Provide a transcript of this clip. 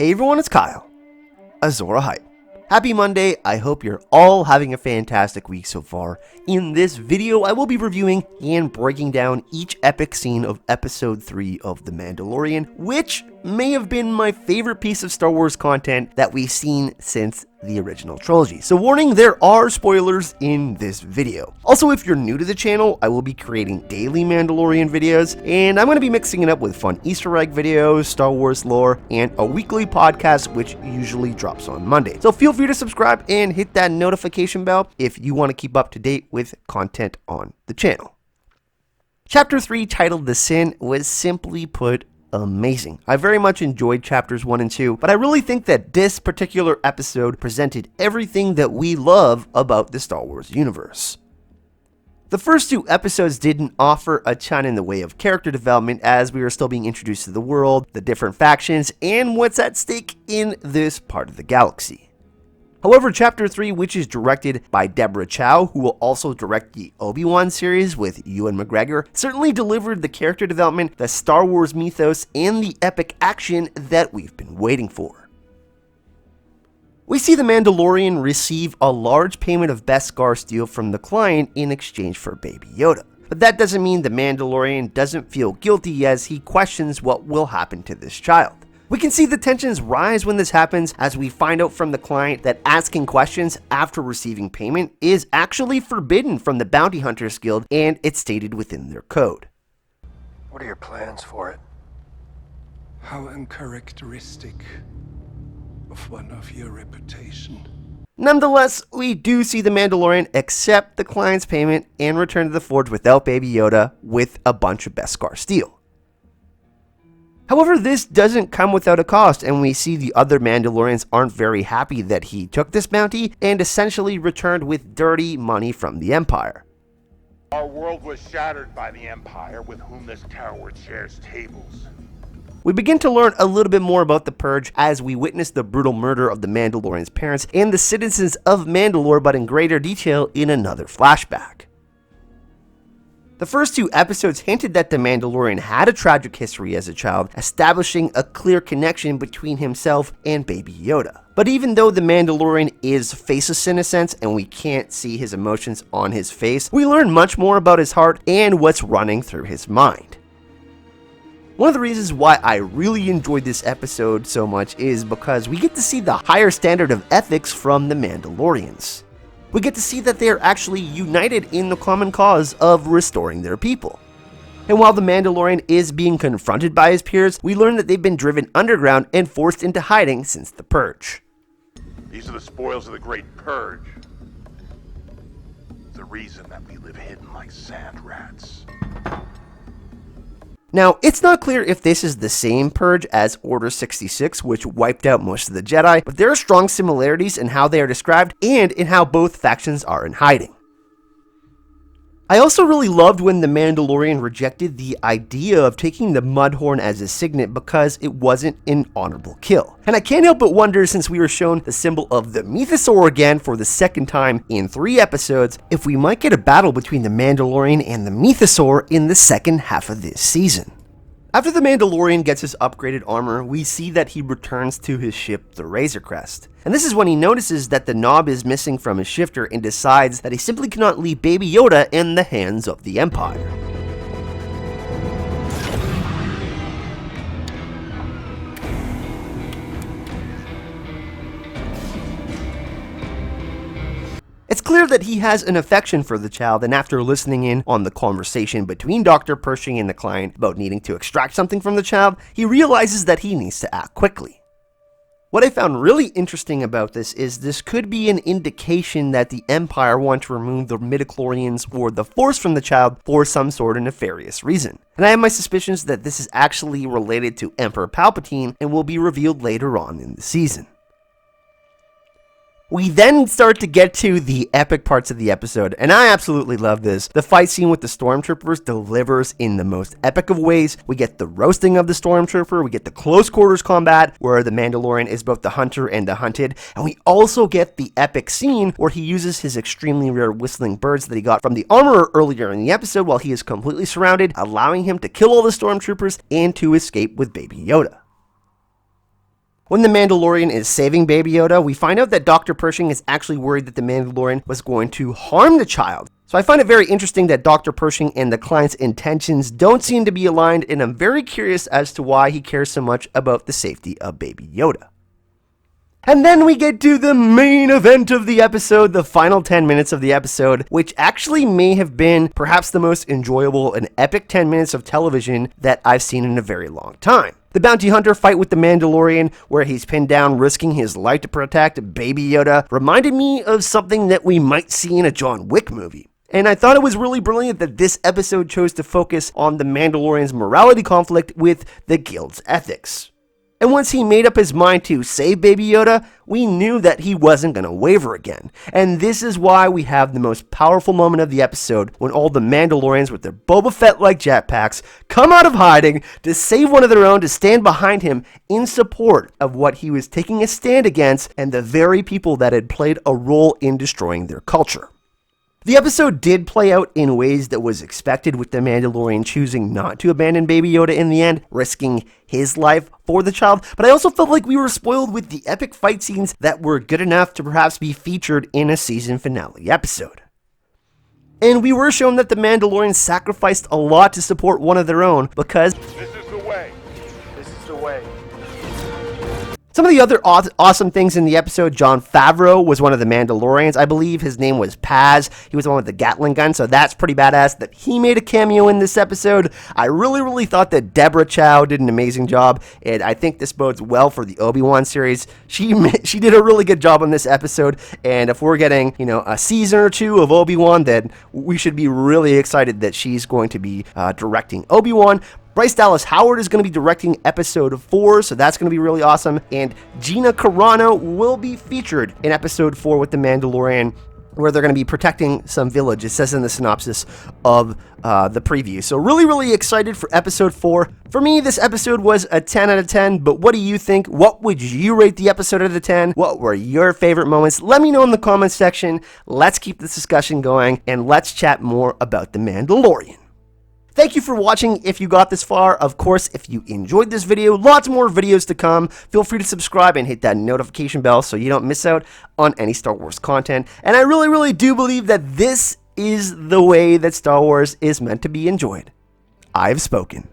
Hey everyone, it's Kyle, Azora Hype. Happy Monday, I hope you're all having a fantastic week so far. In this video, I will be reviewing and breaking down each epic scene of episode 3 of The Mandalorian, which may have been my favorite piece of Star Wars content that we've seen since the original trilogy. So warning, there are spoilers in this video. Also, if you're new to the channel, I will be creating daily Mandalorian videos, and I'm going to be mixing it up with fun Easter egg videos, Star Wars lore, and a weekly podcast which usually drops on Monday. So feel free to subscribe and hit that notification bell if you want to keep up to date with content on the channel. Chapter 3, titled The Sin, was simply put amazing. I very much enjoyed chapters 1 and 2, but I really think that this particular episode presented everything that we love about the Star Wars universe. The first 2 episodes didn't offer a ton in the way of character development, as we were still being introduced to the world, the different factions, and what's at stake in this part of the galaxy. However, Chapter 3, which is directed by Deborah Chow, who will also direct the Obi-Wan series with Ewan McGregor, certainly delivered the character development, the Star Wars mythos, and the epic action that we've been waiting for. We see the Mandalorian receive a large payment of Beskar steel from the client in exchange for Baby Yoda. But that doesn't mean the Mandalorian doesn't feel guilty, as he questions what will happen to this child. We can see the tensions rise when this happens, as we find out from the client that asking questions after receiving payment is actually forbidden from the Bounty Hunters Guild, and it's stated within their code. What are your plans for it? How uncharacteristic of one of your reputation. Nonetheless, we do see the Mandalorian accept the client's payment and return to the Forge without Baby Yoda with a bunch of Beskar steel. However, this doesn't come without a cost, and we see the other Mandalorians aren't very happy that he took this bounty and essentially returned with dirty money from the Empire. Our world was shattered by the Empire, with whom this coward shares tables. We begin to learn a little bit more about the Purge as we witness the brutal murder of the Mandalorian's parents and the citizens of Mandalore, but in greater detail in another flashback. The first 2 episodes hinted that the Mandalorian had a tragic history as a child, establishing a clear connection between himself and Baby Yoda. But even though the Mandalorian is faceless in a sense, and we can't see his emotions on his face, we learn much more about his heart and what's running through his mind. One of the reasons why I really enjoyed this episode so much is because we get to see the higher standard of ethics from the Mandalorians. We get to see that they are actually united in the common cause of restoring their people. And while the Mandalorian is being confronted by his peers, we learn that they've been driven underground and forced into hiding since the Purge. These are the spoils of the Great Purge. The reason that we live hidden like sand rats. Now, it's not clear if this is the same Purge as Order 66, which wiped out most of the Jedi, but there are strong similarities in how they are described and in how both factions are in hiding. I also really loved when the Mandalorian rejected the idea of taking the Mudhorn as a signet because it wasn't an honorable kill. And I can't help but wonder, since we were shown the symbol of the Mythosaur again for the second time in 3 episodes, if we might get a battle between the Mandalorian and the Mythosaur in the second half of this season. After the Mandalorian gets his upgraded armor, we see that he returns to his ship, the Razor Crest. And this is when he notices that the knob is missing from his shifter and decides that he simply cannot leave Baby Yoda in the hands of the Empire. It's clear that he has an affection for the child, and after listening in on the conversation between Dr. Pershing and the client about needing to extract something from the child, he realizes that he needs to act quickly. What I found really interesting about this could be an indication that the Empire want to remove the midichlorians or the Force from the child for some sort of nefarious reason. And I have my suspicions that this is actually related to Emperor Palpatine and will be revealed later on in the season. We then start to get to the epic parts of the episode, and I absolutely love this. The fight scene with the Stormtroopers delivers in the most epic of ways. We get the roasting of the Stormtrooper, we get the close quarters combat where the Mandalorian is both the hunter and the hunted, and we also get the epic scene where he uses his extremely rare whistling birds that he got from the armorer earlier in the episode while he is completely surrounded, allowing him to kill all the Stormtroopers and to escape with Baby Yoda. When the Mandalorian is saving Baby Yoda, we find out that Dr. Pershing is actually worried that the Mandalorian was going to harm the child. So I find it very interesting that Dr. Pershing and the client's intentions don't seem to be aligned, and I'm very curious as to why he cares so much about the safety of Baby Yoda. And then we get to the main event of the episode, the final 10 minutes of the episode, which actually may have been perhaps the most enjoyable and epic 10 minutes of television that I've seen in a very long time. The bounty hunter fight with the Mandalorian, where he's pinned down risking his life to protect Baby Yoda, reminded me of something that we might see in a John Wick movie. And I thought it was really brilliant that this episode chose to focus on the Mandalorian's morality conflict with the guild's ethics. And once he made up his mind to save Baby Yoda, we knew that he wasn't going to waver again. And this is why we have the most powerful moment of the episode, when all the Mandalorians with their Boba Fett-like jetpacks come out of hiding to save one of their own, to stand behind him in support of what he was taking a stand against and the very people that had played a role in destroying their culture. The episode did play out in ways that was expected, with the Mandalorian choosing not to abandon Baby Yoda in the end, risking his life for the child, but I also felt like we were spoiled with the epic fight scenes that were good enough to perhaps be featured in a season finale episode. And we were shown that the Mandalorians sacrificed a lot to support one of their own, because This is the way. This is the way. some of the other awesome things in the episode, Jon Favreau was one of the Mandalorians. I believe his name was Paz. He was the one with the Gatling gun, so that's pretty badass that he made a cameo in this episode. I really thought that Deborah Chow did an amazing job, and I think this bodes well for the Obi-Wan series. She did a really good job on this episode, and if we're getting, a season or two of Obi-Wan, then we should be really excited that she's going to be directing Obi-Wan. Bryce Dallas Howard is going to be directing episode 4, so that's going to be really awesome. And Gina Carano will be featured in episode 4 with The Mandalorian, where they're going to be protecting some village. It says in the synopsis of the preview. So really excited for episode 4. For me, this episode was a 10 out of 10, but what do you think? What would you rate the episode out of 10? What were your favorite moments? Let me know in the comments section. Let's keep this discussion going, and let's chat more about The Mandalorian. Thank you for watching if you got this far. Of course, if you enjoyed this video, lots more videos to come. Feel free to subscribe and hit that notification bell so you don't miss out on any Star Wars content. And I really do believe that this is the way that Star Wars is meant to be enjoyed. I've spoken.